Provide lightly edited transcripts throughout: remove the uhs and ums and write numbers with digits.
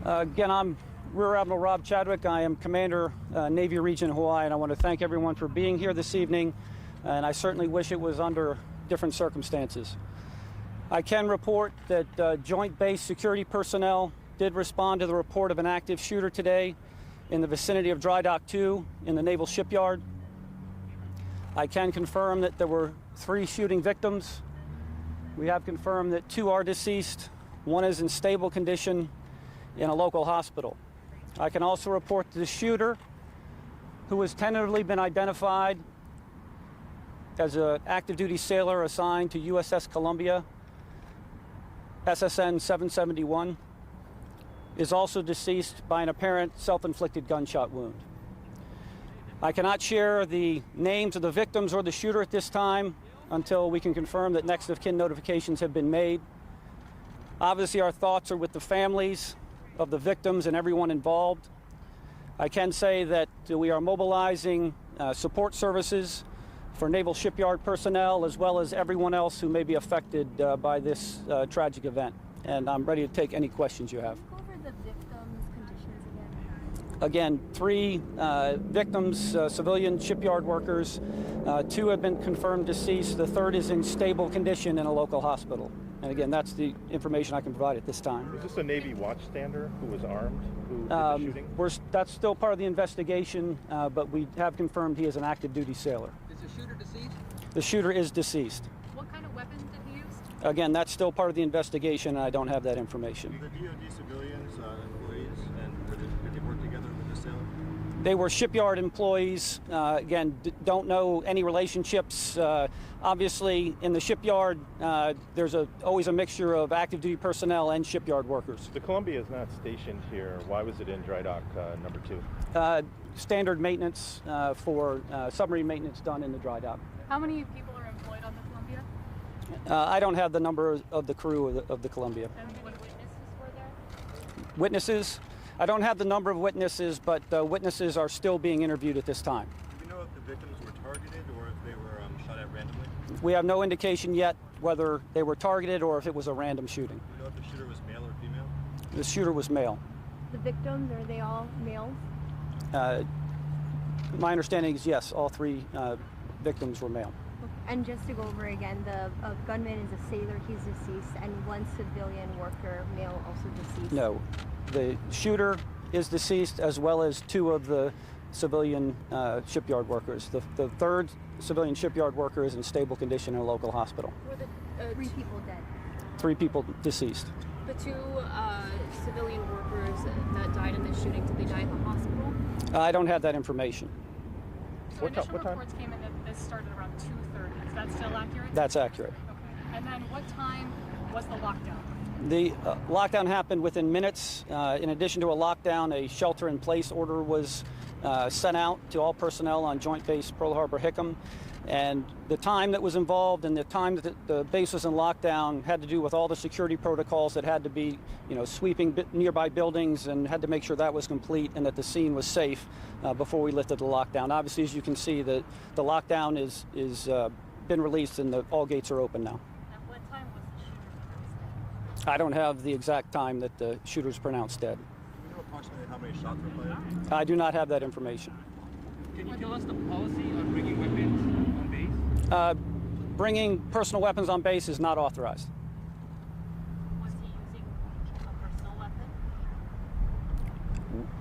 Again, I'm Rear Admiral Rob Chadwick. I am Commander, Navy Region Hawaii, and I want to thank everyone for being here this evening, and I certainly wish it was under different circumstances. I can report that Joint Base security personnel did respond to the report of an active shooter today in the vicinity of Dry Dock 2 in the Naval Shipyard. I can confirm that there were 3 shooting victims. We have confirmed that 2 are deceased. 1 is in stable condition in a local hospital. I can also report that the shooter, who has tentatively been identified as an active duty sailor assigned to USS Columbia, SSN 771, is also deceased by an apparent self-inflicted gunshot wound. I cannot share the names of the victims or the shooter at this time until we can confirm that next of kin notifications have been made. Obviously, our thoughts are with the families of the victims and everyone involved. I can say that we are mobilizing support services for Naval Shipyard personnel as well as everyone else who may be affected by this tragic event. And I'm ready to take any questions you have. Go over the victims' conditions again. 3 victims, civilian shipyard workers. 2 have been confirmed deceased. The 3rd is in stable condition in a local hospital. And again, that's the information I can provide at this time. Is this a Navy watchstander who was armed, who did the shooting? That's still part of the investigation, but we have confirmed he is an active duty sailor. Is the shooter deceased? The shooter is deceased. What kind of weapons did he use? Again, that's still part of the investigation, and I don't have that information. The DoD civilians, employees, and did they work together with the sailor? They were shipyard employees. Again, don't know any relationships. Obviously, in the shipyard, there's always a mixture of active duty personnel and shipyard workers. The Columbia is not stationed here. Why was it in dry dock number 2? Standard maintenance for submarine maintenance done in the dry dock. How many people are employed on the Columbia? I don't have the number of the crew of the Columbia. And what witnesses were there? Witnesses? I don't have the number of witnesses, but witnesses are still being interviewed at this time. Do you know if the victims were targeted or if they were shot at randomly? We have no indication yet whether they were targeted or if it was a random shooting. Do you know if the shooter was male or female? The shooter was male. The victims, are they all males? My understanding is yes, all 3 victims were male. And just to go over again, the gunman is a sailor, he's deceased, and 1 civilian worker, male, also deceased. No, the shooter is deceased as well as 2 of the civilian shipyard workers. The 3rd civilian shipyard worker is in stable condition in a local hospital. Were the 3 people dead? 3 people deceased. The 2 civilian workers that died in this shooting, did they die at the hospital? I don't have that information. So initial reports came in that this started around 2:30. Is that still accurate? That's accurate. Okay. And then what time was the lockdown? The lockdown happened within minutes. In addition to a lockdown, a shelter-in-place order was sent out to all personnel on Joint Base Pearl Harbor Hickam. And the time that was involved and the time that the base was in lockdown had to do with all the security protocols that had to be, sweeping nearby buildings and had to make sure that was complete and that the scene was safe before we lifted the lockdown. Obviously, as you can see, the lockdown is been released and all gates are open now. At what time was the shooter pronounced dead? I don't have the exact time that the shooter was pronounced dead. Do you know approximately how many shots were fired? I do not have that information. Can you tell us the policy on bringing weapons on base? Bringing personal weapons on base is not authorized. Was he using a personal weapon?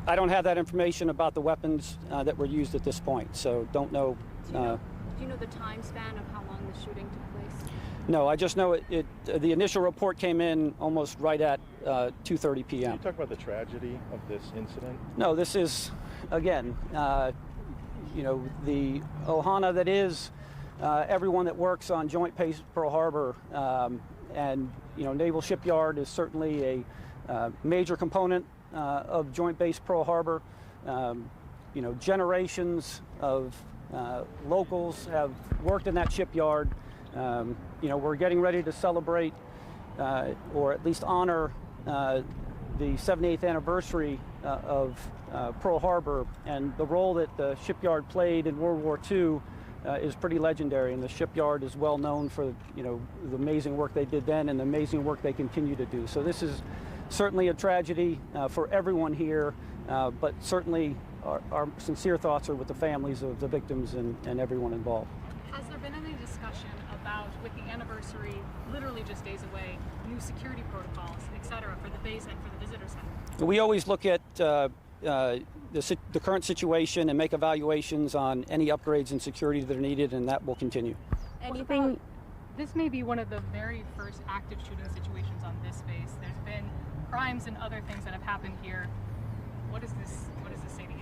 I don't have that information about the weapons that were used at this point, so don't know. Do you know the time span of how long the shooting took place? No, I just know the initial report came in almost right at 2:30 p.m. Can you talk about the tragedy of this incident? No, this is, again, the ohana that is everyone that works on Joint Base Pearl Harbor, and Naval Shipyard is certainly a major component of Joint Base Pearl Harbor. Generations of locals have worked in that shipyard. We're getting ready to celebrate or at least honor the 78th anniversary of Pearl Harbor, and the role that the shipyard played in World War II is pretty legendary, and the shipyard is well known for the amazing work they did then and the amazing work they continue to do. So this is certainly a tragedy for everyone here, but certainly our sincere thoughts are with the families of the victims and everyone involved. Has there been any discussion about, with the anniversary literally just days away, new security protocols, et cetera, for the base and for the visitor center? We always look at the current situation and make evaluations on any upgrades in security that are needed, and that will continue. Anything? This may be one of the very first active shooting situations on this base. There's been crimes and other things that have happened here. What does this say to you?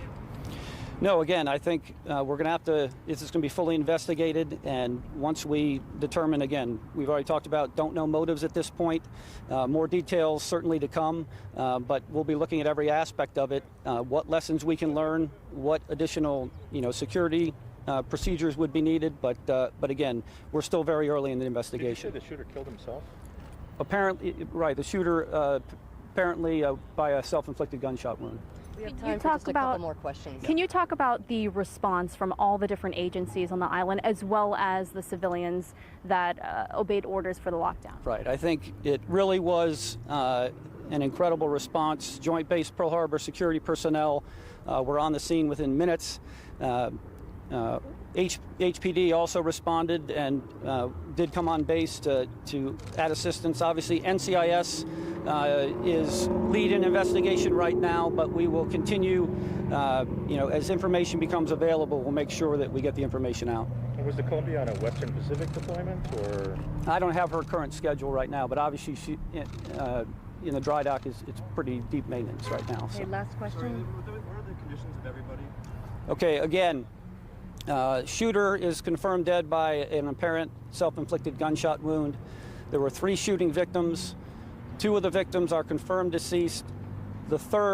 No, again, I think we're going to have to, this is going to be fully investigated, and once we determine, again, we've already talked about don't know motives at this point, more details certainly to come, but we'll be looking at every aspect of it, what lessons we can learn, what additional, security procedures would be needed, but again, we're still very early in the investigation. Did you say the shooter killed himself? Apparently, right, the shooter apparently by a self-inflicted gunshot wound. We have time for just a couple more questions. Can you talk about the response from all the different agencies on the island, as well as the civilians that obeyed orders for the lockdown? Right. I think it really was an incredible response. Joint Base Pearl Harbor security personnel were on the scene within minutes. HPD also responded and did come on base to add assistance. Obviously, NCIS is lead in investigation right now, but we will continue, as information becomes available, we'll make sure that we get the information out. And was the Columbia on a Western Pacific deployment, or? I don't have her current schedule right now, but obviously she, in the dry dock, it's pretty deep maintenance right now. So. Okay, last question. Sorry, what are the conditions of everybody? Okay, again, shooter is confirmed dead by an apparent self-inflicted gunshot wound. There were 3 shooting victims. 2 of the victims are confirmed deceased. The third